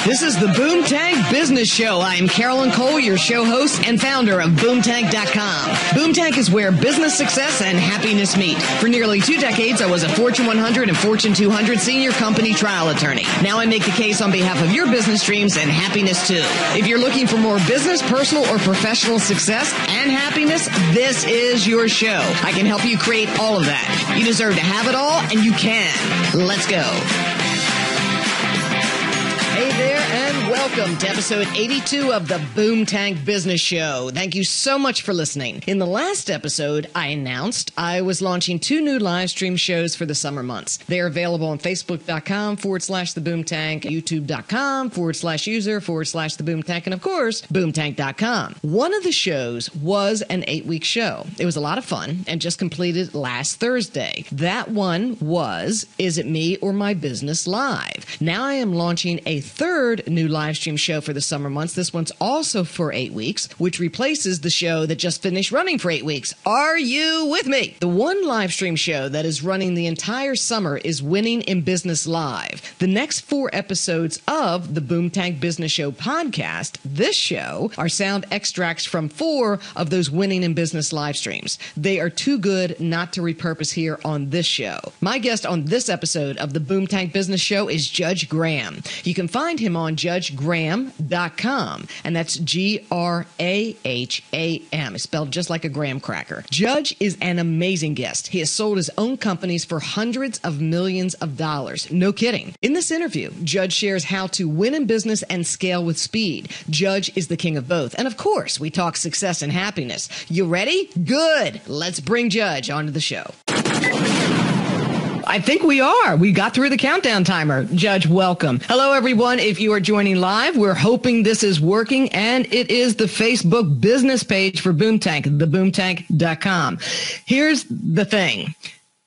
This is the Boomtank Business Show. I am Carolyn Cole, your show host and founder of Boomtank.com. Boomtank is where business success and happiness meet. For nearly 2 decades, I was a Fortune 100 and Fortune 200 senior company trial attorney. Now I make the case on behalf of your business dreams and happiness too. If you're looking for more business, personal, or professional success and happiness, this is your show. I can help you create all of that. You deserve to have it all, and you can. Let's go. Hey there, and welcome to episode 82 of the Boomtank Business Show. Thank you so much for listening. In the last episode, I announced I was launching 2 new live stream shows for the summer months. They are available on Facebook.com/The Boomtank, YouTube.com/user/The Boomtank, and of course, Boomtank.com. One of the shows was an 8-week show. It was a lot of fun and just completed last Thursday. That one was Is It Me or My Business Live? Now I am launching a third new live stream show for the summer months. This one's also for 8 weeks, which replaces the show that just finished running for 8 weeks. Are you with me? The one live stream show that is running the entire summer is Winning in Business Live. The next 4 episodes of the Boomtank Business Show podcast, this show, are sound extracts from 4 of those Winning in Business live streams. They are too good not to repurpose here on this show. My guest on this episode of the Boomtank Business Show is Judge Graham. You can find him on judgegraham.com, and that's Graham. It's spelled just like a graham cracker. Judge is an amazing guest. He has sold his own companies for hundreds of millions of dollars. No kidding. In this interview, Judge shares how to win in business and scale with speed. Judge is the king of both. And of course, we talk success and happiness. You ready? Good. Let's bring Judge onto the show. I think we are. We got through the countdown timer. Judge, welcome. Hello, everyone. If you are joining live, we're hoping this is working, and it is the Facebook business page for Boomtank, theboomtank.com. Here's the thing.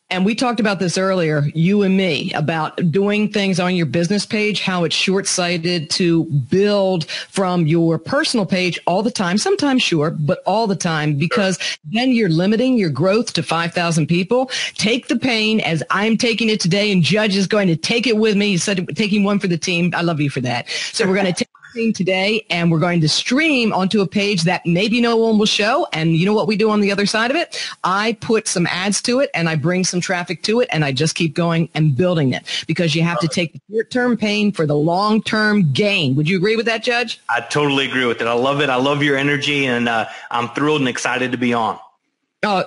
And we talked about this earlier, you and me, about doing things on your business page, how it's short-sighted to build from your personal page all the time, sometimes sure, but all the time, because then you're limiting your growth to 5,000 people. Take the pain as I'm taking it today, and Judge is going to take it with me. He said taking one for the team. I love you for that. So we're going to take today, and we're going to stream onto a page that maybe no one will show. And you know what we do on the other side of it? I put some ads to it, and I bring some traffic to it, and I just keep going and building it, because you have to take the short-term pain for the long-term gain. Would you agree with that, Judge? I totally agree with it. I love it. I love your energy, and I'm thrilled and excited to be on.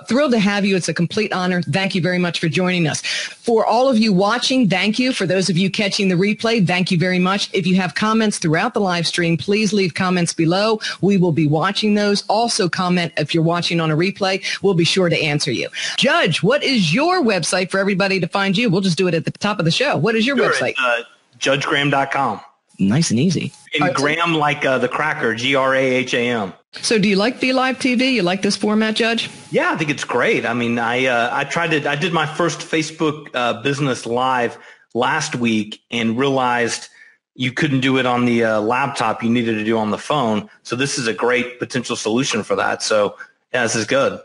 Thrilled to have you. It's a complete honor. Thank you very much for joining us. For all of you watching, thank you. For those of you catching the replay, thank you very much. If you have comments throughout the live stream, please leave comments below. We will be watching those. Also comment if you're watching on a replay. We'll be sure to answer you. Judge, what is your website for everybody to find you? We'll just do it at the top of the show. What is your website? JudgeGraham.com. Nice and easy. And Graham like the cracker, Graham. So do you like Be Live TV? You like this format, Judge? Yeah, I think it's great. I mean, I did my first Facebook business live last week and realized you couldn't do it on the laptop. You needed to do it on the phone. So this is a great potential solution for that. So yeah, this is good.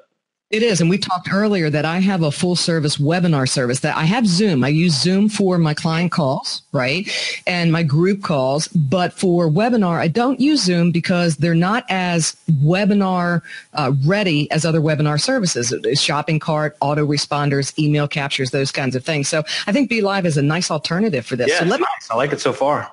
It is. And we talked earlier that I have a full service webinar service that I have Zoom. I use Zoom for my client calls, right? And my group calls. But for webinar, I don't use Zoom because they're not as webinar ready as other webinar services. Shopping cart, autoresponders, email captures, those kinds of things. So I think Be Live is a nice alternative for this. Yeah, so nice. I like it so far.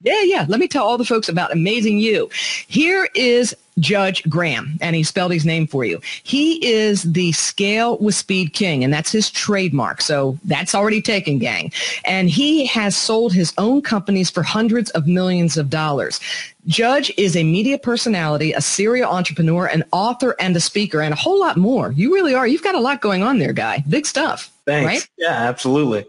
Yeah. Let me tell all the folks about Amazing You. Here is Judge Graham, and he spelled his name for you. He is the Scale with Speed King, and that's his trademark. So that's already taken, gang. And he has sold his own companies for hundreds of millions of dollars. Judge is a media personality, a serial entrepreneur, an author, and a speaker, and a whole lot more. You really are. You've got a lot going on there, guy. Big stuff. Thanks. Right? Yeah, absolutely.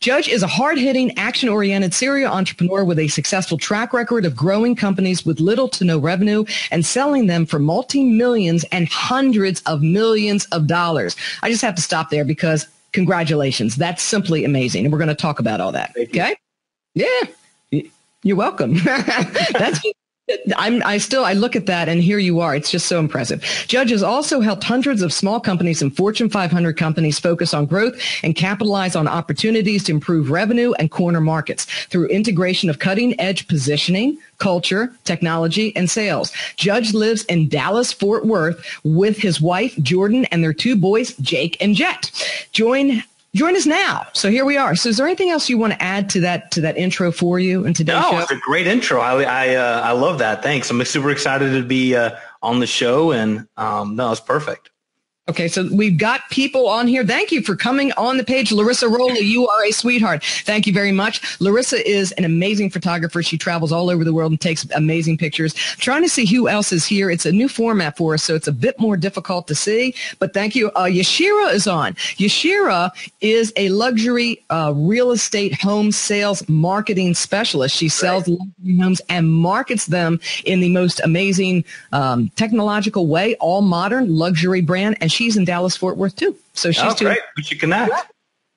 Judge is a hard-hitting, action-oriented serial entrepreneur with a successful track record of growing companies with little to no revenue and selling them for multi-millions and hundreds of millions of dollars. I just have to stop there because congratulations. That's simply amazing. And we're going to talk about all that. Okay? Yeah. You're welcome. I look at that and here you are. It's just so impressive. Judge has also helped hundreds of small companies and Fortune 500 companies focus on growth and capitalize on opportunities to improve revenue and corner markets through integration of cutting edge positioning, culture, technology, and sales. Judge lives in Dallas, Fort Worth with his wife, Jordan, and their two boys, Jake and Jet. Join us now. So here we are. So is there anything else you want to add to that intro for you in today's show? No, it's a great intro. I love that. Thanks. I'm super excited to be on the show, and no, it's perfect. Okay, so we've got people on here. Thank you for coming on the page. Larissa Rowley, you are a sweetheart. Thank you very much. Larissa is an amazing photographer. She travels all over the world and takes amazing pictures. Trying to see who else is here. It's a new format for us, so it's a bit more difficult to see. But thank you. Yashira is on. Yashira is a luxury real estate home sales marketing specialist. She sells luxury homes and markets them in the most amazing technological way, all modern luxury brand. And she's in Dallas, Fort Worth, too. So she's great. We should connect.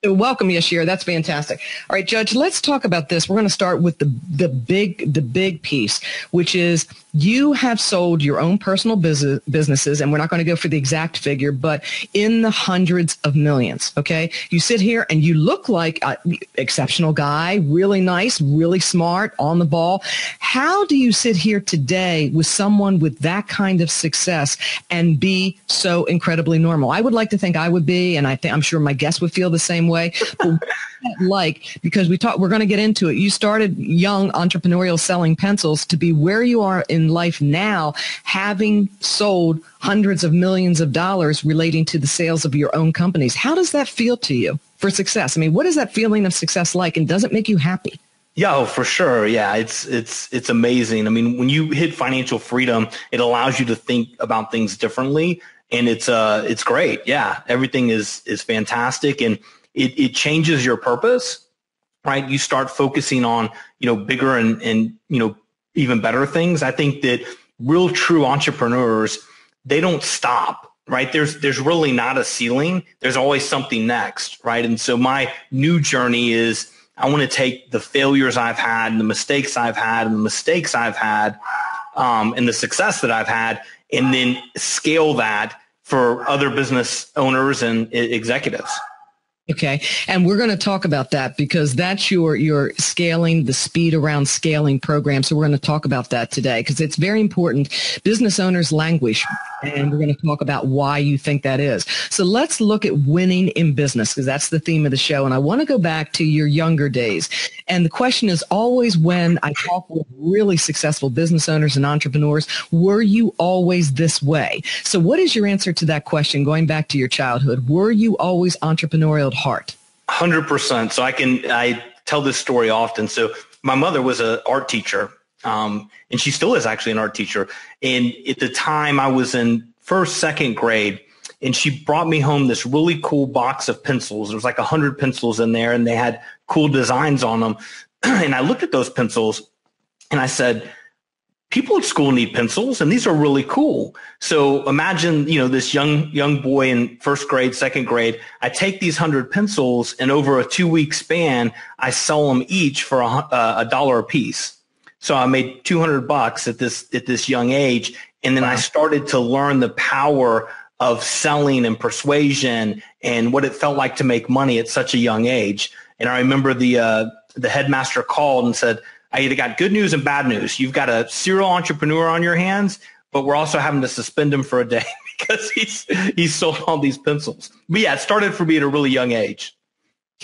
Welcome, Yashir. That's fantastic. All right, Judge, let's talk about this. We're going to start with the big piece, which is you have sold your own personal businesses, and we're not going to go for the exact figure, but in the hundreds of millions, okay? You sit here and you look like an exceptional guy, really nice, really smart, on the ball. How do you sit here today with someone with that kind of success and be so incredibly normal? I would like to think I would be, and I'm sure my guests would feel the same way. But what's that like? Because we're going to get into it. You started young, entrepreneurial, selling pencils to be where you are in life now, having sold hundreds of millions of dollars relating to the sales of your own companies. How does that feel to you for success? I mean, what is that feeling of success like, and does it make you happy? Yeah, oh, for sure. Yeah, it's amazing. I mean, when you hit financial freedom, it allows you to think about things differently, and it's great. Yeah, everything is fantastic, and it changes your purpose, right? You start focusing on, bigger and even better things. I think that real true entrepreneurs, they don't stop, right? There's really not a ceiling. There's always something next, right? And so my new journey is I want to take the failures I've had and the mistakes I've had and the mistakes I've had and the success that I've had, and then scale that for other business owners and executives. Okay. And we're going to talk about that because that's your scaling, the speed around scaling program. So we're going to talk about that today because it's very important. Business owners languish, and we're going to talk about why you think that is. So let's look at winning in business because that's the theme of the show. And I want to go back to your younger days. And the question is always, when I talk with really successful business owners and entrepreneurs, were you always this way? So what is your answer to that question going back to your childhood? Were you always entrepreneurial at heart? 100%. So I tell this story often. So my mother was an art teacher, and she still is actually an art teacher. And at the time I was in first, second grade, and she brought me home this really cool box of pencils. There was like 100 pencils in there, and they had cool designs on them. And I looked at those pencils and I said, people at school need pencils, and these are really cool. So imagine, this young boy in first grade, second grade. I take these 100 pencils, and over a 2-week span, I sell them each for $1 a piece. So I made $200 at this young age, and then I started to learn the power of selling and persuasion and what it felt like to make money at such a young age. And I remember the headmaster called and said, I either got good news and bad news. You've got a serial entrepreneur on your hands, but we're also having to suspend him for a day because he's sold all these pencils. But yeah, it started for me at a really young age.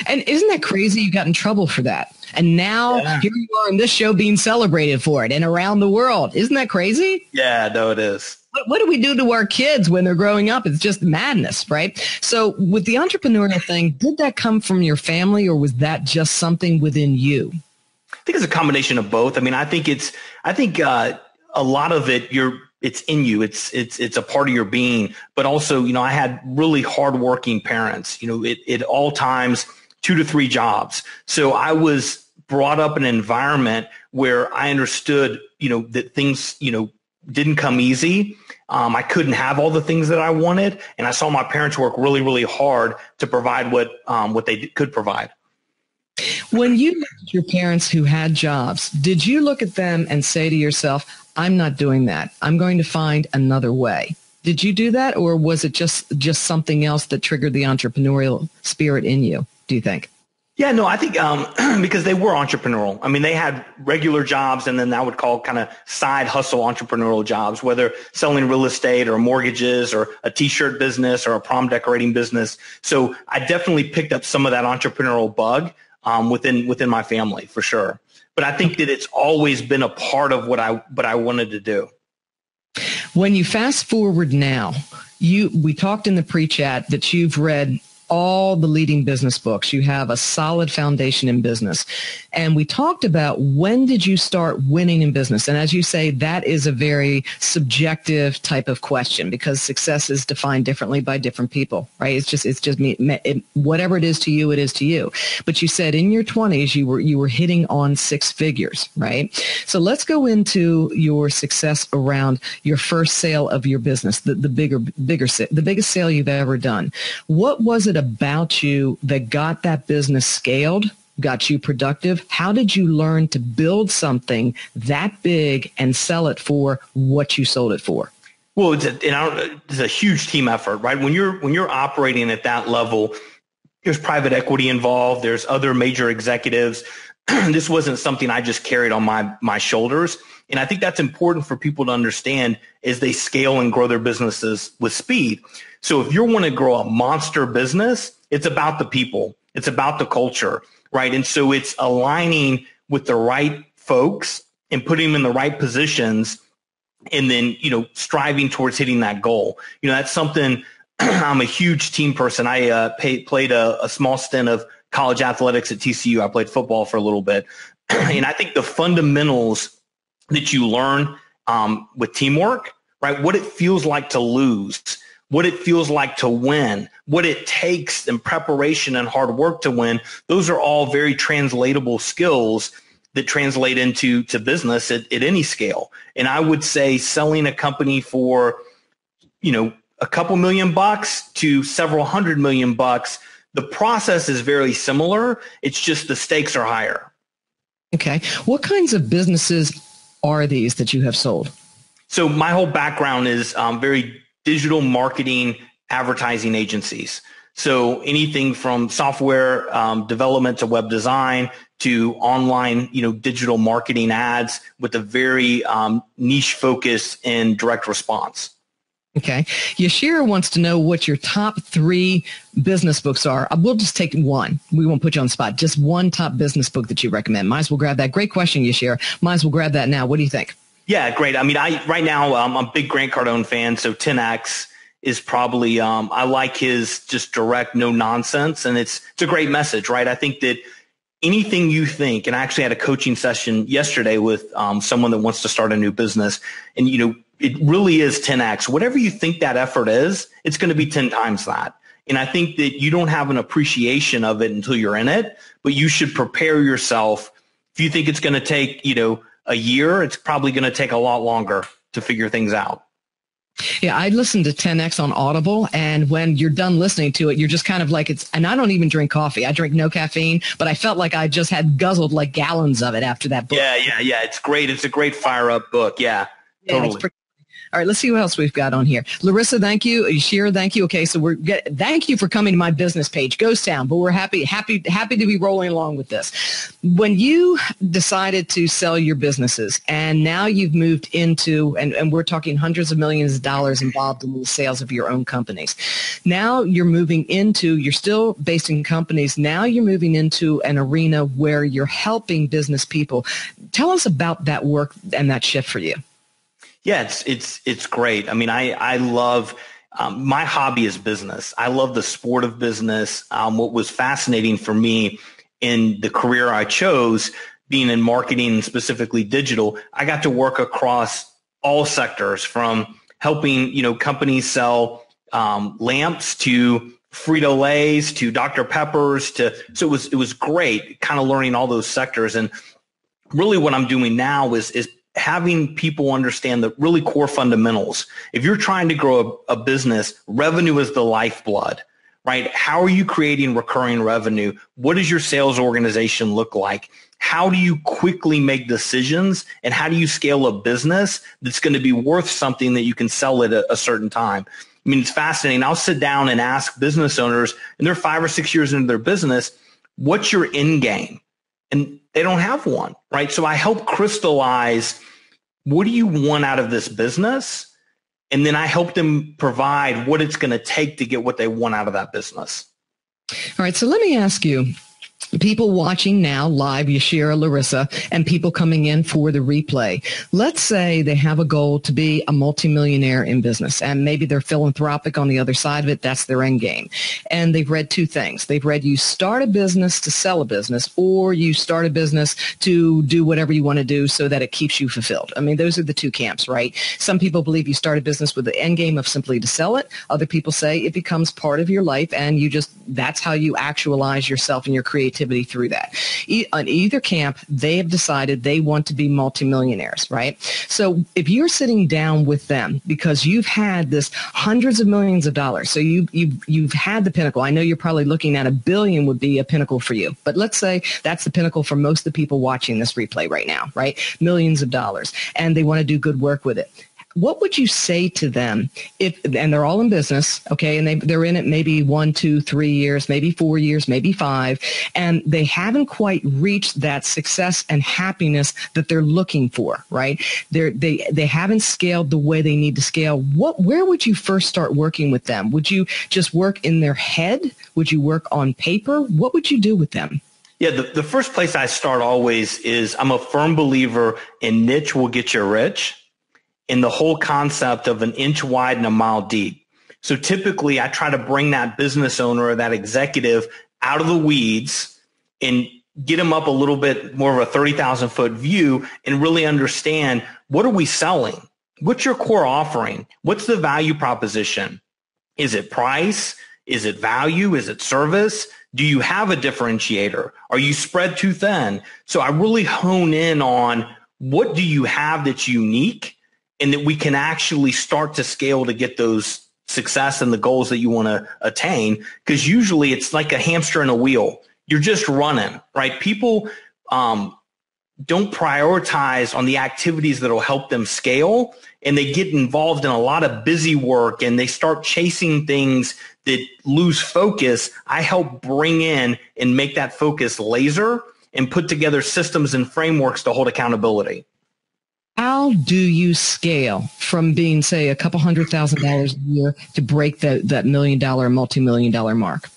And isn't that crazy? You got in trouble for that. And now here you are in this show being celebrated for it and around the world. Isn't that crazy? Yeah, no, it is. What do we do to our kids when they're growing up? It's just madness, right? So with the entrepreneurial thing, did that come from your family, or was that just something within you? I think it's a combination of both. I mean, I think a lot of it, it's in you. It's a part of your being, but also, I had really hardworking parents, at all times, 2 to 3 jobs. So I was brought up in an environment where I understood, that things, didn't come easy. I couldn't have all the things that I wanted. And I saw my parents work really, really hard to provide what they could provide. When you looked at your parents who had jobs, did you look at them and say to yourself, I'm not doing that. I'm going to find another way? Did you do that, or was it just something else that triggered the entrepreneurial spirit in you, do you think? Yeah, no, I think because they were entrepreneurial. I mean, they had regular jobs, and then I would call kind of side hustle entrepreneurial jobs, whether selling real estate or mortgages or a T-shirt business or a prom decorating business. So I definitely picked up some of that entrepreneurial bug within my family, for sure. But I think that it's always been a part of what I wanted to do. When you fast forward now, we talked in the pre-chat that you've read all the leading business books. You have a solid foundation in business. And we talked about, when did you start winning in business? And as you say, that is a very subjective type of question, because success is defined differently by different people, right? It's just me, whatever it is to you, it is to you. But you said in your 20s, you were hitting on six figures, right? So let's go into your success around your first sale of your business, the biggest sale you've ever done. What was it about you that got that business scaled, got you productive? How did you learn to build something that big and sell it for what you sold it for? Well, it's a huge team effort, right? When you're operating at that level, there's private equity involved. There's other major executives. This wasn't something I just carried on my shoulders. And I think that's important for people to understand as they scale and grow their businesses with speed. So if you want to grow a monster business, it's about the people. It's about the culture, right? And so it's aligning with the right folks and putting them in the right positions, and then, striving towards hitting that goal. That's something. I'm a huge team person. I played a small stint of college athletics at TCU. I played football for a little bit. And I think the fundamentals that you learn with teamwork, right? What it feels like to lose, what it feels like to win, what it takes in preparation and hard work to win. Those are all very translatable skills that translate into business at any scale. And I would say selling a company for, a couple $1,000,000 to several $100 million, the process is very similar. It's just the stakes are higher. Okay. What kinds of businesses are these that you have sold? So my whole background is very digital marketing, advertising agencies. So anything from software development to web design to online, digital marketing ads with a very niche focus in direct response. Okay. Yashira wants to know what your top 3 business books are. We'll just take one. We won't put you on the spot. Just one top business book that you recommend. Might as well grab that. Great question, Yashira. Might as well grab that now. What do you think? Yeah, great. I mean, right now I'm a big Grant Cardone fan. So 10X is probably, I like his just direct, no nonsense. And it's a great message, right? I think that anything you think, and I actually had a coaching session yesterday with someone that wants to start a new business, and, it really is 10X. Whatever you think that effort is, it's going to be 10 times that. And I think that you don't have an appreciation of it until you're in it, but you should prepare yourself. If you think it's going to take, a year, it's probably going to take a lot longer to figure things out. Yeah, I listened to 10X on Audible, and when you're done listening to it, you're just kind of like, and I don't even drink coffee. I drink no caffeine, but I felt like I just had guzzled like gallons of it after that book. Yeah. It's great. It's a great fire up book. Yeah, totally. All right, let's see what else we've got on here. Larissa, thank you. Shira, thank you. Okay, so thank you for coming to my business page, Ghost Town, but we're happy to be rolling along with this. When you decided to sell your businesses, and now you've moved into, and we're talking hundreds of millions of dollars involved in the sales of your own companies. Now you're moving into, you're still based in companies. Now you're moving into an arena where you're helping business people. Tell us about that work and that shift for you. Yeah, it's great. I mean, I love, my hobby is business. I love the sport of business. What was fascinating for me in the career I chose, being in marketing and specifically digital, I got to work across all sectors, from helping, companies sell lamps to Frito-Lays to Dr. Peppers so it was great kind of learning all those sectors. And really what I'm doing now is having people understand the really core fundamentals. If you're trying to grow a business, revenue is the lifeblood, right? How are you creating recurring revenue? What does your sales organization look like? How do you quickly make decisions, and how do you scale a business that's going to be worth something that you can sell at a certain time? I mean, it's fascinating. I'll sit down and ask business owners, and they're 5 or 6 years into their business, what's your end game? And they don't have one, right? So I help crystallize, what do you want out of this business? And then I help them provide what it's going to take to get what they want out of that business. All right. So let me ask you, people watching now live, Yashira, Larissa, and people coming in for the replay. Let's say they have a goal to be a multimillionaire in business, and maybe they're philanthropic on the other side of it. That's their end game. And they've read 2 things. They've read you start a business to sell a business, or you start a business to do whatever you want to do so that it keeps you fulfilled. I mean, those are the 2 camps, right? Some people believe you start a business with the end game of simply to sell it. Other people say it becomes part of your life, and that's how you actualize yourself and your creativity through that. On either camp, they have decided they want to be multimillionaires, right? So if you're sitting down with them because you've had this hundreds of millions of dollars, so you've had the pinnacle. I know you're probably looking at $1 billion would be a pinnacle for you, but let's say that's the pinnacle for most of the people watching this replay right now, right? Millions of dollars, and they want to do good work with it. What would you say to them and they're all in business, okay, and they're in it maybe 1, 2, 3 years, maybe 4 years, maybe 5, and they haven't quite reached that success and happiness that they're looking for, right? They haven't scaled the way they need to scale. Where would you first start working with them? Would you just work in their head? Would you work on paper? What would you do with them? Yeah, the first place I start always is, I'm a firm believer in niche will get you rich, in the whole concept of an inch wide and a mile deep. So typically I try to bring that business owner or that executive out of the weeds and get them up a little bit more of a 30,000 foot view and really understand, what are we selling? What's your core offering? What's the value proposition? Is it price? Is it value? Is it service? Do you have a differentiator? Are you spread too thin? So I really hone in on, what do you have that's unique, and that we can actually start to scale to get those success and the goals that you want to attain. Because usually it's like a hamster in a wheel. You're just running, right? People don't prioritize on the activities that will help them scale, and they get involved in a lot of busy work, and they start chasing things that lose focus. I help bring in and make that focus laser and put together systems and frameworks to hold accountability. How do you scale from being, say, a couple $100,000 a year to break that $1 million, multi-million-dollar mark?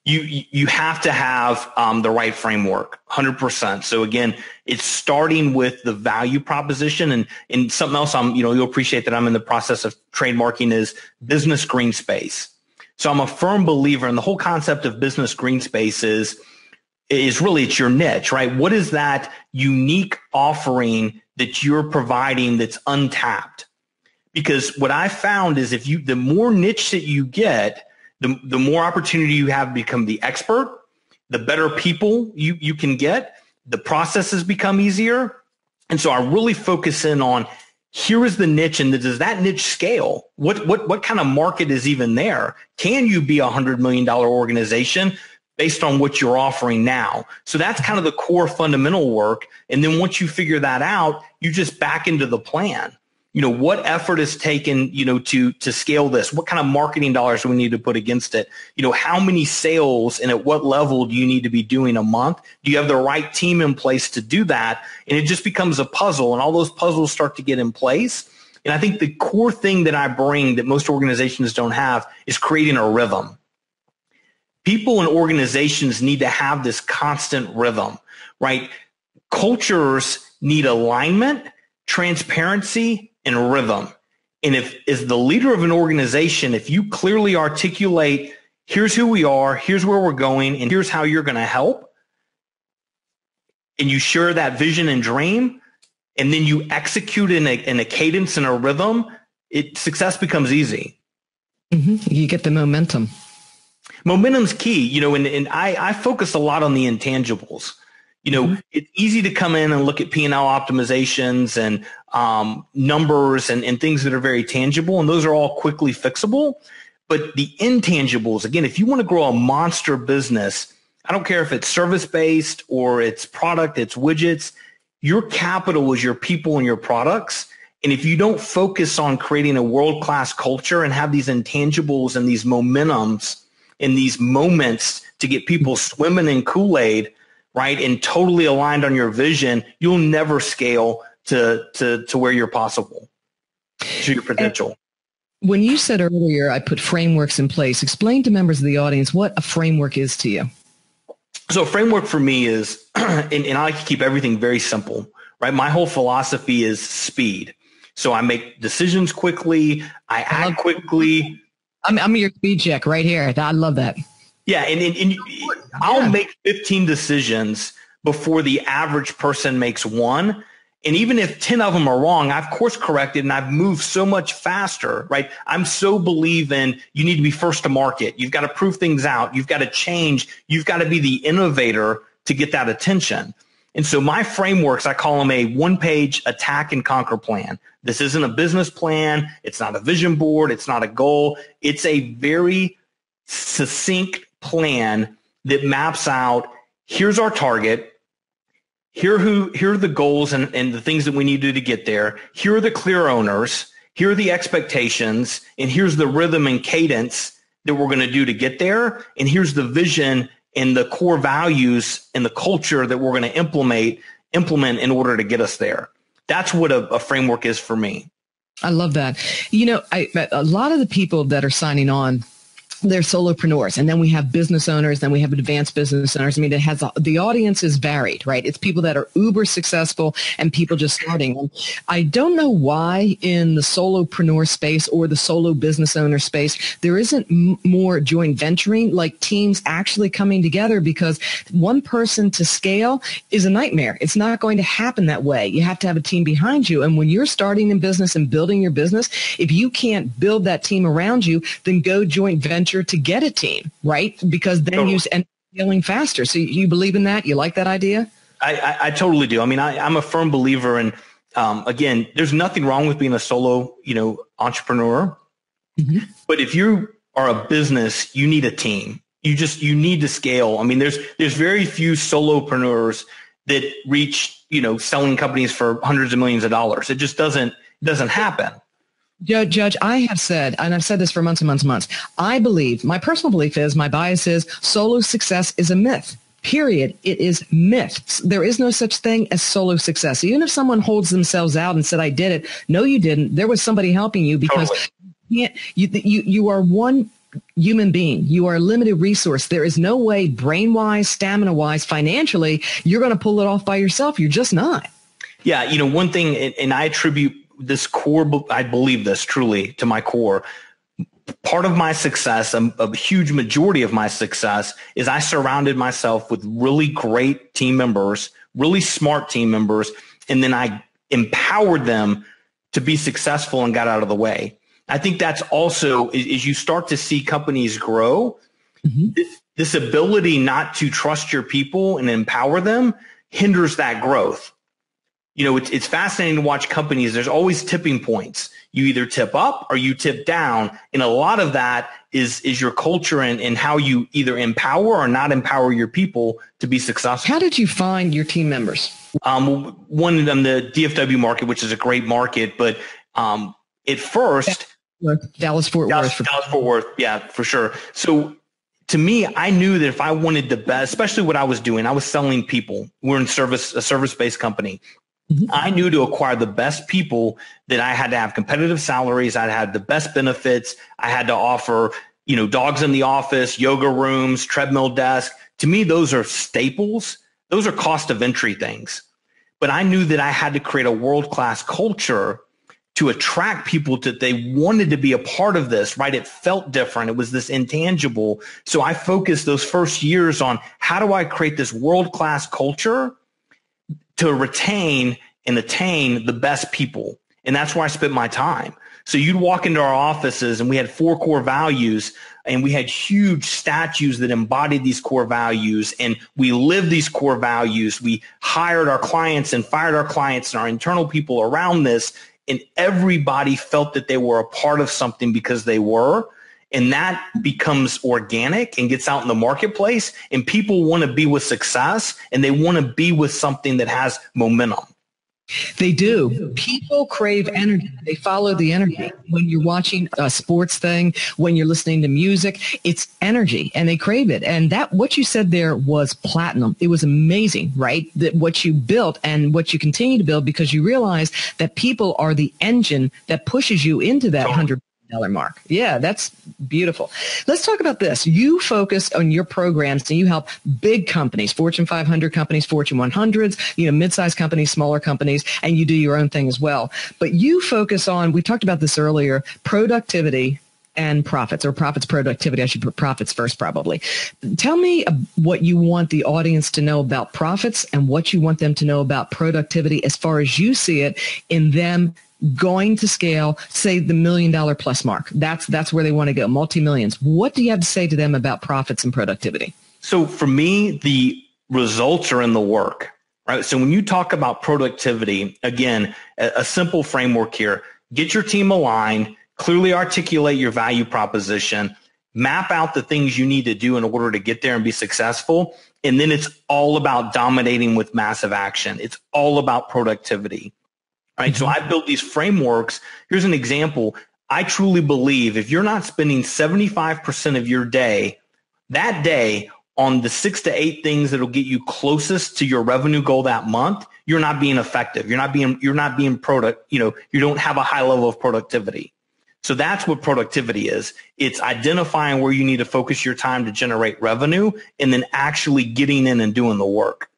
You have to have the right framework, 100%. So again, it's starting with the value proposition, and something else you'll appreciate that I'm in the process of trademarking is business green space. So I'm a firm believer in the whole concept of business green space is really, it's your niche, right? What is that unique offering that you're providing that's untapped? Because what I found is, the more niche that you get, the more opportunity you have to become the expert, the better people you can get, the processes become easier. And so I really focus in on, here is the niche, and does that niche scale? What kind of market is even there? Can you be a $100 million organization based on what you're offering now? So that's kind of the core fundamental work. And then once you figure that out, you just back into the plan. What effort is taken, to scale this? What kind of marketing dollars do we need to put against it? How many sales and at what level do you need to be doing a month? Do you have the right team in place to do that? And it just becomes a puzzle, and all those puzzles start to get in place. And I think the core thing that I bring that most organizations don't have is creating a rhythm. People and organizations need to have this constant rhythm, right? Cultures need alignment, transparency, and rhythm. And if, as the leader of an organization, if you clearly articulate, here's who we are, here's where we're going, and here's how you're going to help, and you share that vision and dream, and then you execute in a cadence and a rhythm, success becomes easy. Mm-hmm. You get the momentum. Momentum's key, and I focus a lot on the intangibles. It's easy to come in and look at P&L optimizations and numbers and things that are very tangible, and those are all quickly fixable. But the intangibles, again, if you want to grow a monster business, I don't care if it's service-based or it's product, it's widgets, your capital is your people and your products. And if you don't focus on creating a world-class culture and have these intangibles and these momentums and these moments to get people swimming in Kool-Aid, right, and totally aligned on your vision, you'll never scale to where you're possible, to your potential. When you said earlier, I put frameworks in place, explain to members of the audience what a framework is to you. So a framework for me is, and I like to keep everything very simple, right? My whole philosophy is speed. So I make decisions quickly. I act quickly. I'm your speed check right here. I love that. Yeah. And I'll make 15 decisions before the average person makes one. And even if 10 of them are wrong, I've course corrected and I've moved so much faster, right? I'm so believe in you need to be first to market. You've got to prove things out. You've got to change. You've got to be the innovator to get that attention. And so my frameworks, I call them a one-page attack and conquer plan. This isn't a business plan. It's not a vision board. It's not a goal. It's a very succinct plan that maps out, here's our target. Here are the goals and the things that we need to do to get there. Here are the clear owners. Here are the expectations. And here's the rhythm and cadence that we're going to do to get there. And here's the vision and the core values and the culture that we're going to implement in order to get us there. That's what a framework is for me. I love that. You know, a lot of the people that are signing on, they're solopreneurs, and then we have business owners, then we have advanced business owners. I mean, the audience is varied, right? It's people that are uber successful and people just starting. And I don't know why in the solopreneur space or the solo business owner space, there isn't more joint venturing, like teams actually coming together, because one person to scale is a nightmare. It's not going to happen that way. You have to have a team behind you. And when you're starting in business and building your business, if you can't build that team around you, then go joint venture to get a team, right? Because then you end up scaling faster. So you believe in that? You like that idea? I totally do. I mean, I'm a firm believer in, again, there's nothing wrong with being a solo, entrepreneur. Mm-hmm. But if you are a business, you need a team. You need to scale. I mean, there's very few solopreneurs that reach, selling companies for hundreds of millions of dollars. It just doesn't happen. Judge, I have said, and I've said this for months and months and months, I believe, my personal belief is, my bias is, solo success is a myth. Period. It is myth. There is no such thing as solo success. Even if someone holds themselves out and said, I did it. No, you didn't. There was somebody helping you, because you are one human being. You are a limited resource. There is no way, brain-wise, stamina-wise, financially, you're going to pull it off by yourself. You're just not. Yeah. One thing, and I attribute this core, I believe this truly to my core. Part of my success, a huge majority of my success, is I surrounded myself with really great team members, really smart team members, and then I empowered them to be successful and got out of the way. I think that's also, as you start to see companies grow, mm-hmm. this ability not to trust your people and empower them hinders that growth. It's fascinating to watch companies. There's always tipping points. You either tip up or you tip down. And a lot of that is your culture and how you either empower or not empower your people to be successful. How did you find your team members? One of them, the DFW market, which is a great market, but at first, Dallas-Fort Worth. Dallas-Fort Worth. Yeah, for sure. So to me, I knew that if I wanted the best, especially what I was doing, I was selling people. We're in a service-based company. Mm-hmm. I knew to acquire the best people that I had to have competitive salaries. I had the best benefits. I had to offer, dogs in the office, yoga rooms, treadmill desk. To me, those are staples. Those are cost of entry things. But I knew that I had to create a world-class culture to attract people that they wanted to be a part of this, right? It felt different. It was this intangible. So I focused those first years on how do I create this world-class culture to retain and attain the best people. And that's where I spent my time. So you'd walk into our offices and we had 4 core values, and we had huge statues that embodied these core values, and we lived these core values. We hired our clients and fired our clients and our internal people around this, and everybody felt that they were a part of something because they were. And that becomes organic and gets out in the marketplace, and people want to be with success, and they want to be with something that has momentum. They do. People crave energy. They follow the energy. When you're watching a sports thing, when you're listening to music, it's energy and they crave it. And that, what you said there was platinum. It was amazing, right? That what you built and what you continue to build, because you realize that people are the engine that pushes you into that $100 mark. Yeah, that's beautiful. Let's talk about this. You focus on your programs and you help big companies, Fortune 500 companies, Fortune 100s, mid-sized companies, smaller companies, and you do your own thing as well. But you focus on, we talked about this earlier, productivity and profits, or profits, productivity. I should put profits first, probably. Tell me what you want the audience to know about profits and what you want them to know about productivity as far as you see it in them going to scale, say the $1 million plus mark. That's where they want to go, multi-millions. What do you have to say to them about profits and productivity? So for me, the results are in the work, right? So when you talk about productivity, again, a simple framework here: get your team aligned, clearly articulate your value proposition, map out the things you need to do in order to get there and be successful. And then it's all about dominating with massive action. It's all about productivity. Right. So I built these frameworks. Here's an example. I truly believe if you're not spending 75% of your day that day on the 6 to 8 things that'll get you closest to your revenue goal that month, you're not being effective. You're not being product, you don't have a high level of productivity. So that's what productivity is. It's identifying where you need to focus your time to generate revenue and then actually getting in and doing the work.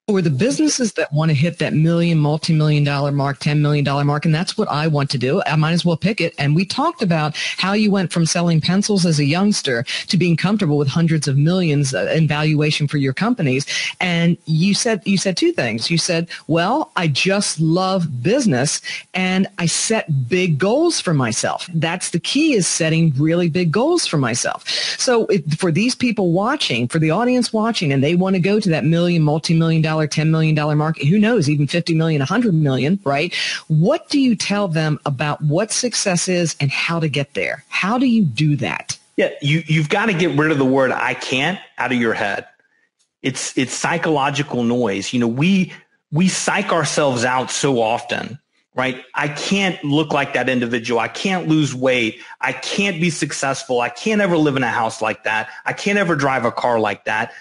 For the businesses that want to hit that multi-million-dollar mark, $10 million mark, and that's what I want to do, I might as well pick it. And we talked about how you went from selling pencils as a youngster to being comfortable with hundreds of millions in valuation for your companies. And you said two things. You said, well, I just love business and I set big goals for myself. That's the key, is setting really big goals for myself. So for these people watching, for the audience watching, and they want to go to that multi-million dollar, $10 million market, who knows, even 50 million, 100 million, right? What do you tell them about what success is and how to get there? How do you do that? Yeah, you've got to get rid of the word "I can't" out of your head. It's psychological noise. We psych ourselves out so often, right? I can't look like that individual. I can't lose weight. I can't be successful. I can't ever live in a house like that. I can't ever drive a car like that.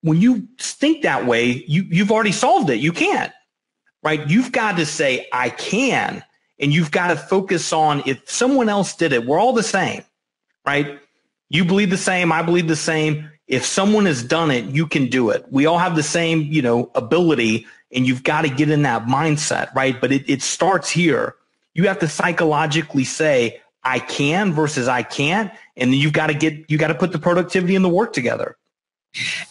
When you think that way, you've already solved it. You can't, right? You've got to say, I can. And you've got to focus on, if someone else did it, we're all the same, right? You believe the same. I believe the same. If someone has done it, you can do it. We all have the same, ability, and you've got to get in that mindset, right? But it starts here. You have to psychologically say, I can versus I can't. And then you got to put the productivity and the work together.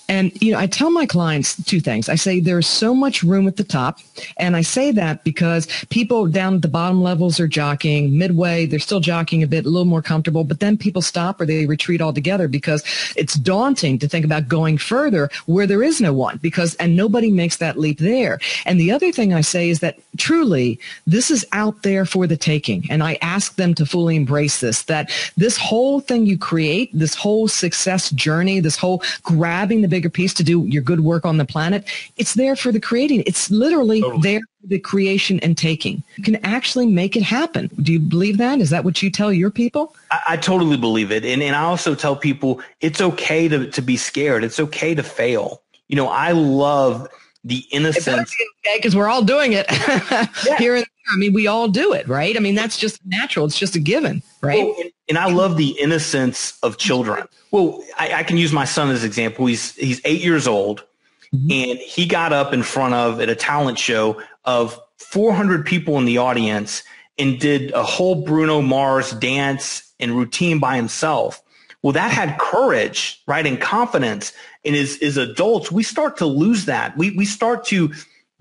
And, I tell my clients two things. I say there's so much room at the top. And I say that because people down at the bottom levels are jockeying. Midway, they're still jockeying a bit, a little more comfortable. But then people stop or they retreat altogether because it's daunting to think about going further where there is no one, and nobody makes that leap there. And the other thing I say is that truly this is out there for the taking. And I ask them to fully embrace this, that this whole thing you create, this whole success journey, this whole grabbing the bigger piece to do your good work on the planet, it's there for the creating. It's literally there for the creation and taking. You can actually make it happen. Do you believe that? Is that what you tell your people? I totally believe it. And I also tell people it's okay to be scared. It's okay to fail. I love the innocence. Okay, because we're all doing it here and there. I mean, we all do it, right? I mean, that's just natural. It's just a given, right? Well, and I love the innocence of children. Well, I can use my son as an example. He's 8 years old, and he got up in front of, at a talent show, of 400 people in the audience and did a whole Bruno Mars dance and routine by himself. Well, that had courage, right, and confidence. And as adults, we start to lose that. We start to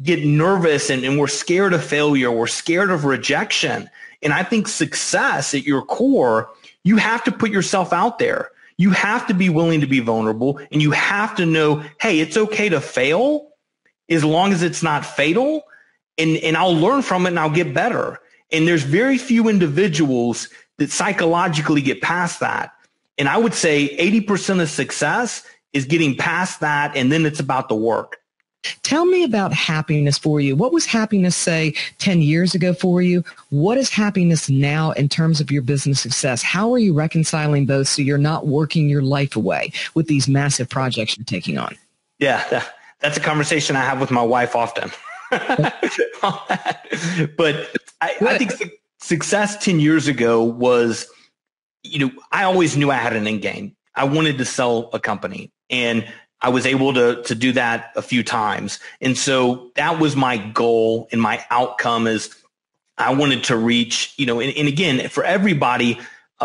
get nervous and we're scared of failure. We're scared of rejection. And I think success at your core, you have to put yourself out there. You have to be willing to be vulnerable, and you have to know, hey, it's okay to fail as long as it's not fatal, and I'll learn from it and I'll get better. And there's very few individuals that psychologically get past that. And I would say 80% of success is getting past that, and then it's about the work. Tell me about happiness for you. What was happiness, say, 10 years ago for you? What is happiness now in terms of your business success? How are you reconciling both so you're not working your life away with these massive projects you're taking on? Yeah, that's a conversation I have with my wife often. But I think success 10 years ago was, I always knew I had an end game. I wanted to sell a company, and I was able to do that a few times. And so that was my goal, and my outcome is I wanted to reach, and again, for everybody,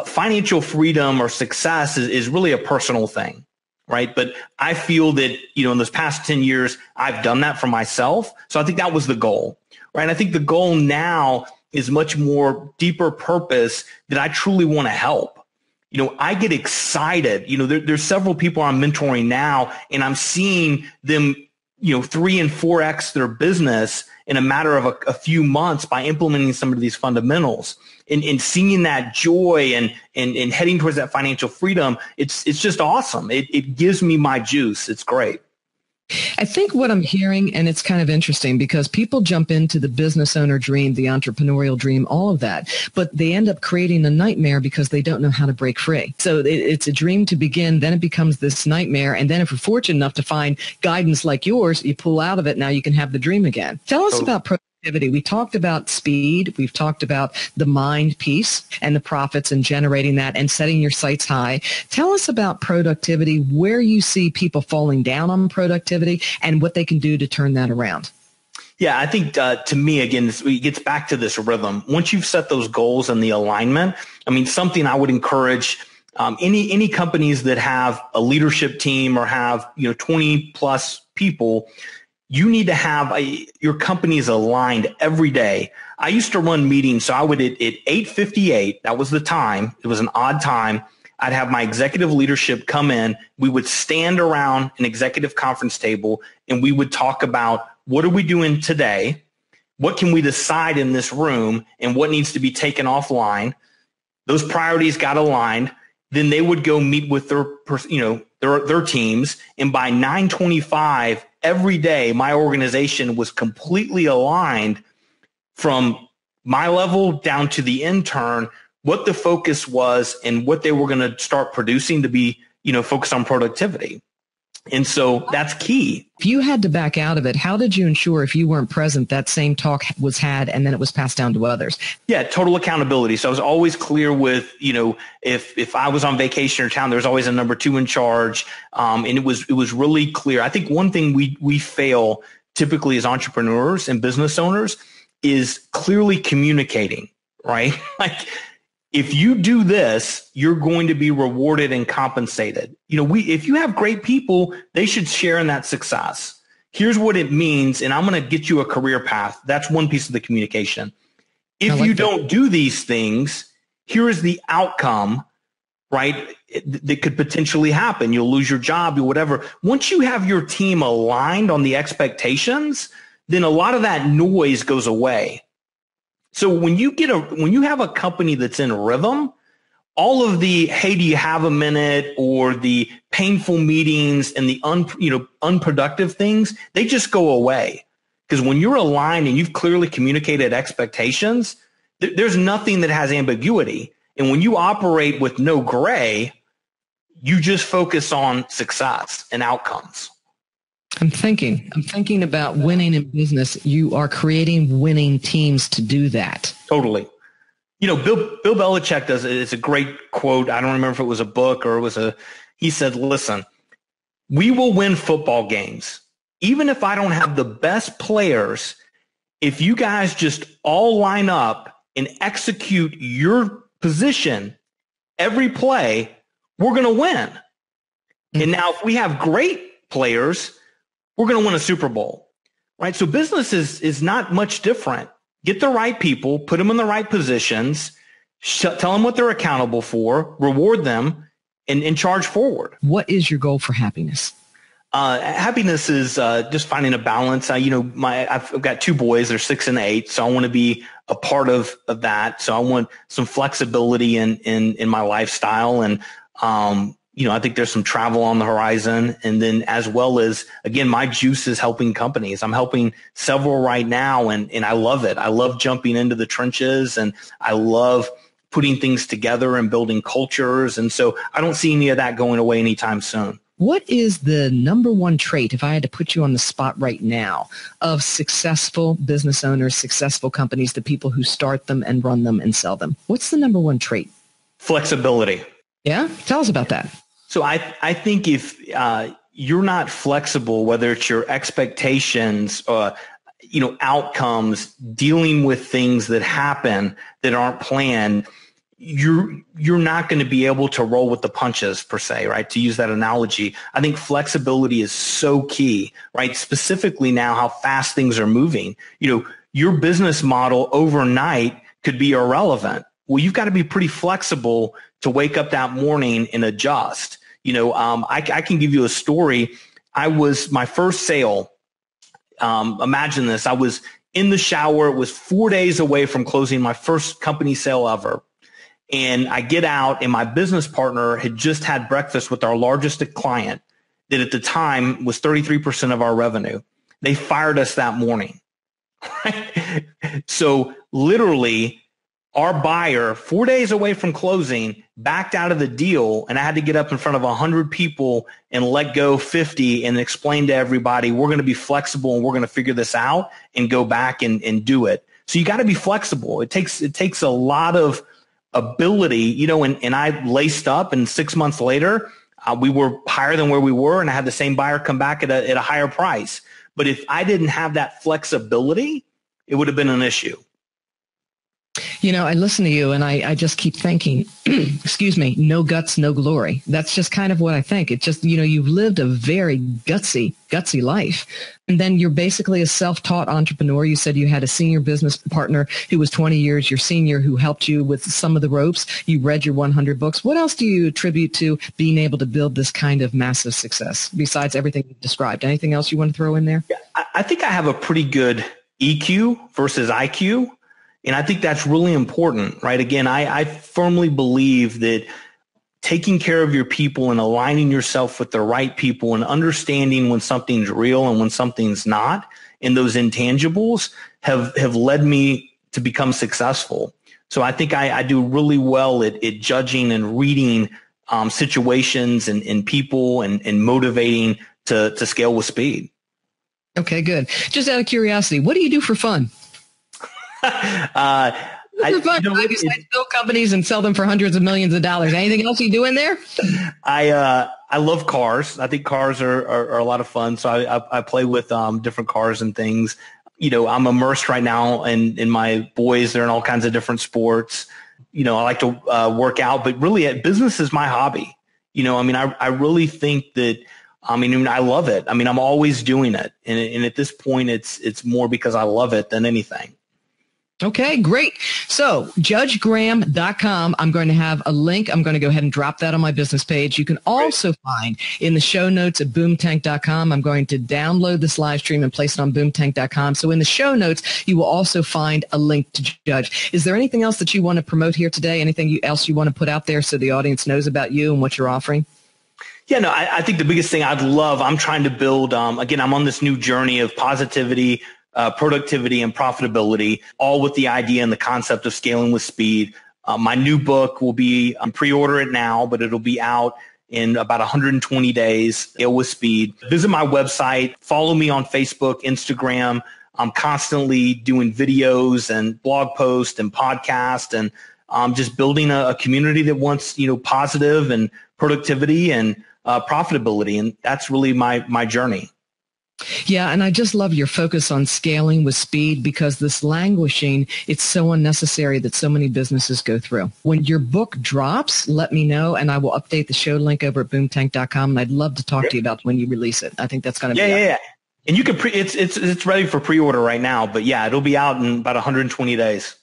financial freedom or success is really a personal thing, right? But I feel that, in those past 10 years, I've done that for myself. So I think that was the goal, right? And I think the goal now is much more deeper purpose that I truly want to help. I get excited. There's several people I'm mentoring now, and I'm seeing them, 3 and 4x their business in a matter of a few months by implementing some of these fundamentals and seeing that joy and heading towards that financial freedom. It's just awesome. It gives me my juice. It's great. I think what I'm hearing, and it's kind of interesting because people jump into the business owner dream, the entrepreneurial dream, all of that, but they end up creating a nightmare because they don't know how to break free. So it's a dream to begin, then it becomes this nightmare. And then if you're fortunate enough to find guidance like yours, you pull out of it. Now you can have the dream again. Tell us about productivity. We talked about speed. We've talked about the mind piece and the profits and generating that and setting your sights high. Tell us about productivity, where you see people falling down on productivity and what they can do to turn that around. Yeah, I think to me, again, it gets back to this rhythm. Once you've set those goals and the alignment, something I would encourage any companies that have a leadership team or have 20 plus people, you need to have your company is aligned every day. I used to run meetings, so I would at 8:58, that was the time. It was an odd time. I'd have my executive leadership come in. We would stand around an executive conference table, and we would talk about what are we doing today, what can we decide in this room, and what needs to be taken offline. Those priorities got aligned. Then they would go meet with their teams, and by 9:25 every day, my organization was completely aligned from my level down to the intern, what the focus was and what they were going to start producing to be, focused on productivity. And so that's key. If you had to back out of it, how did you ensure if you weren't present, that same talk was had and then it was passed down to others? Yeah, total accountability. So I was always clear with, if I was on vacation or town, there was always a number 2 in charge. And it was really clear. I think one thing we fail typically as entrepreneurs and business owners is clearly communicating, right? Like, if you do this, you're going to be rewarded and compensated. If you have great people, they should share in that success. Here's what it means, and I'm going to get you a career path. That's one piece of the communication. If you don't do these things, here is the outcome, right, that could potentially happen. You'll lose your job or whatever. Once you have your team aligned on the expectations, then a lot of that noise goes away. So when you have a company that's in rhythm, all of the, hey, do you have a minute, or the painful meetings and the unproductive things, they just go away. Because when you're aligned and you've clearly communicated expectations, there's nothing that has ambiguity. And when you operate with no gray, you just focus on success and outcomes. I'm thinking about winning in business. You are creating winning teams to do that. Totally. Bill Belichick it's a great quote. I don't remember if it was a book or he said, listen, we will win football games. Even if I don't have the best players, if you guys just all line up and execute your position every play, we're going to win. Mm-hmm. And now if we have great players, we're going to win a Super Bowl, right? So business is not much different. Get the right people, put them in the right positions, tell them what they're accountable for, reward them, and charge forward. What is your goal for happiness? Happiness is just finding a balance. I've got 2 boys, they're 6 and 8. So I want to be a part of that. So I want some flexibility in my lifestyle. And, I think there's some travel on the horizon. And then as well as, again, my juice is helping companies. I'm helping several right now, and I love it. I love jumping into the trenches, and I love putting things together and building cultures. And so I don't see any of that going away anytime soon. What is the number one trait, if I had to put you on the spot right now, of successful business owners, successful companies, the people who start them and run them and sell them? What's the number one trait? Flexibility. Yeah? Tell us about that. So I think if you're not flexible, whether it's your expectations or outcomes, dealing with things that happen that aren't planned, you're not going to be able to roll with the punches per se, right? To use that analogy, I think flexibility is so key, right? Specifically now, how fast things are moving. Your business model overnight could be irrelevant. Well, you've got to be pretty flexible to wake up that morning and adjust. I can give you a story. My first sale. Imagine this. I was in the shower. It was 4 days away from closing my first company sale ever. And I get out, and my business partner had just had breakfast with our largest client that at the time was 33% of our revenue. They fired us that morning. Right? So literally, our buyer, 4 days away from closing, backed out of the deal, and I had to get up in front of 100 people and let go 50 and explain to everybody, we're going to be flexible and we're going to figure this out and go back and do it. So you got to be flexible. It takes a lot of ability, and I laced up, and 6 months later, we were higher than where we were, and I had the same buyer come back at a higher price. But if I didn't have that flexibility, it would have been an issue. I listen to you and I just keep thinking, excuse me, no guts, no glory. That's just kind of what I think. It's just, you've lived a very gutsy life. And then you're basically a self-taught entrepreneur. You said you had a senior business partner who was 20 years your senior, who helped you with some of the ropes. You read your 100 books. What else do you attribute to being able to build this kind of massive success besides everything you've described? Anything else you want to throw in there? Yeah, I think I have a pretty good EQ versus IQ. And I think that's really important, right? Again, I firmly believe that taking care of your people and aligning yourself with the right people and understanding when something's real and when something's not, and those intangibles have led me to become successful. So I think I do really well at judging and reading situations and people and motivating to scale with speed. Okay, good. Just out of curiosity, what do you do for fun? Besides build companies and sell them for hundreds of millions of dollars. Anything else you do in there? I love cars. I think cars are a lot of fun. So I play with different cars and things. I'm immersed right now in my boys. They're in all kinds of different sports. I like to work out, but really business is my hobby. I really think that. I love it. I'm always doing it, and at this point, it's more because I love it than anything. Okay, great. So judgegraham.com, I'm going to have a link. I'm going to go ahead and drop that on my business page. You can also find in the show notes at boomtank.com. I'm going to download this live stream and place it on boomtank.com. So in the show notes, you will also find a link to Judge. Is there anything else that you want to promote here today? Anything else you want to put out there so the audience knows about you and what you're offering? Yeah, no, I think the biggest thing I'm trying to build, again, I'm on this new journey of positivity, productivity, and profitability, all with the idea and the concept of scaling with speed. My new book will be, pre-order it now, but it'll be out in about 120 days, Scale with Speed. Visit my website, follow me on Facebook, Instagram. I'm constantly doing videos and blog posts and podcasts, and just building a community that wants, positive and productivity and profitability. And that's really my journey. Yeah, and I just love your focus on scaling with speed, because this languishing, it's so unnecessary that so many businesses go through. When your book drops, let me know, and I will update the show link over at boomtank.com, and I'd love to talk to you about when you release it. I think that's going to be Yeah. And you can it's ready for pre-order right now, but yeah, it'll be out in about 120 days.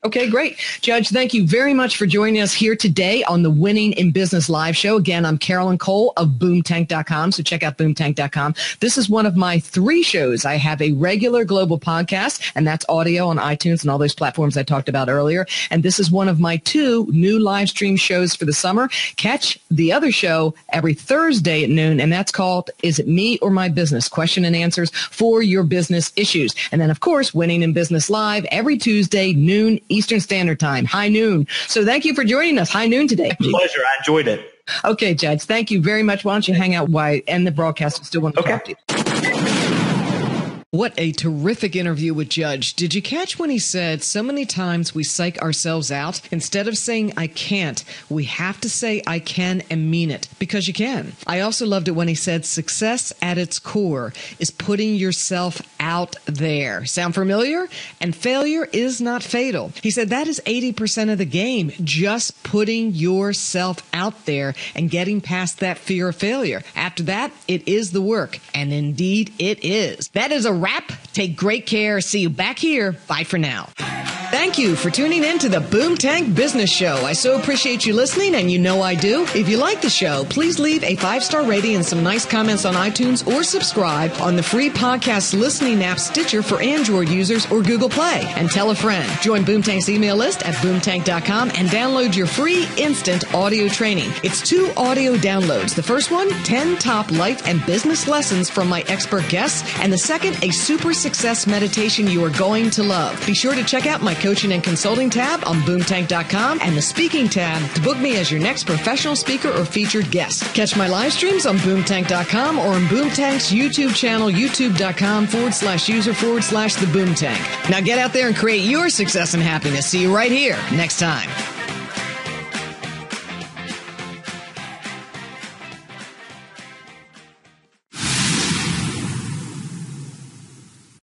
Okay, great. Judge, thank you very much for joining us here today on the Winning in Business Live show. Again, I'm Carolyn Cole of Boomtank.com, so check out Boomtank.com. This is one of my 3 shows. I have a regular global podcast, and that's audio on iTunes and all those platforms I talked about earlier. And this is one of my 2 new live stream shows for the summer. Catch the other show every Thursday at noon, and that's called Is It Me or My Business? Question and answers for your business issues. And then, of course, Winning in Business Live every Tuesday, noon Eastern Standard Time, high noon. So thank you for joining us, high noon today. Pleasure. I enjoyed it. Okay, Judge, thank you very much. Why don't you hang out while I end the broadcast? I still want to talk to you. What a terrific interview with Judge. Did you catch when he said so many times we psych ourselves out? Instead of saying I can't, we have to say I can and mean it, because you can. I also loved it when he said success at its core is putting yourself out there. Sound familiar? And failure is not fatal. He said that is 80% of the game, just putting yourself out there and getting past that fear of failure. After that, it is the work. And indeed, it is. That is a wrap. Take great care. See you back here. Bye for now. Thank you for tuning in to the Boomtank Business Show. I so appreciate you listening, and you know I do. If you like the show, please leave a 5-star rating and some nice comments on iTunes, or subscribe on the free podcast listening app Stitcher for Android users or Google Play. And tell a friend. Join Boomtank's email list at boomtank.com and download your free instant audio training. It's 2 audio downloads. The first one, 10 top life and business lessons from my expert guests, and the second, a super success meditation you are going to love. Be sure to check out my coaching and consulting tab on boomtank.com and the speaking tab to book me as your next professional speaker or featured guest. Catch my live streams on boomtank.com or on Boomtank's YouTube channel, youtube.com/user/the Boomtank. Now get out there and create your success and happiness. See you right here next time.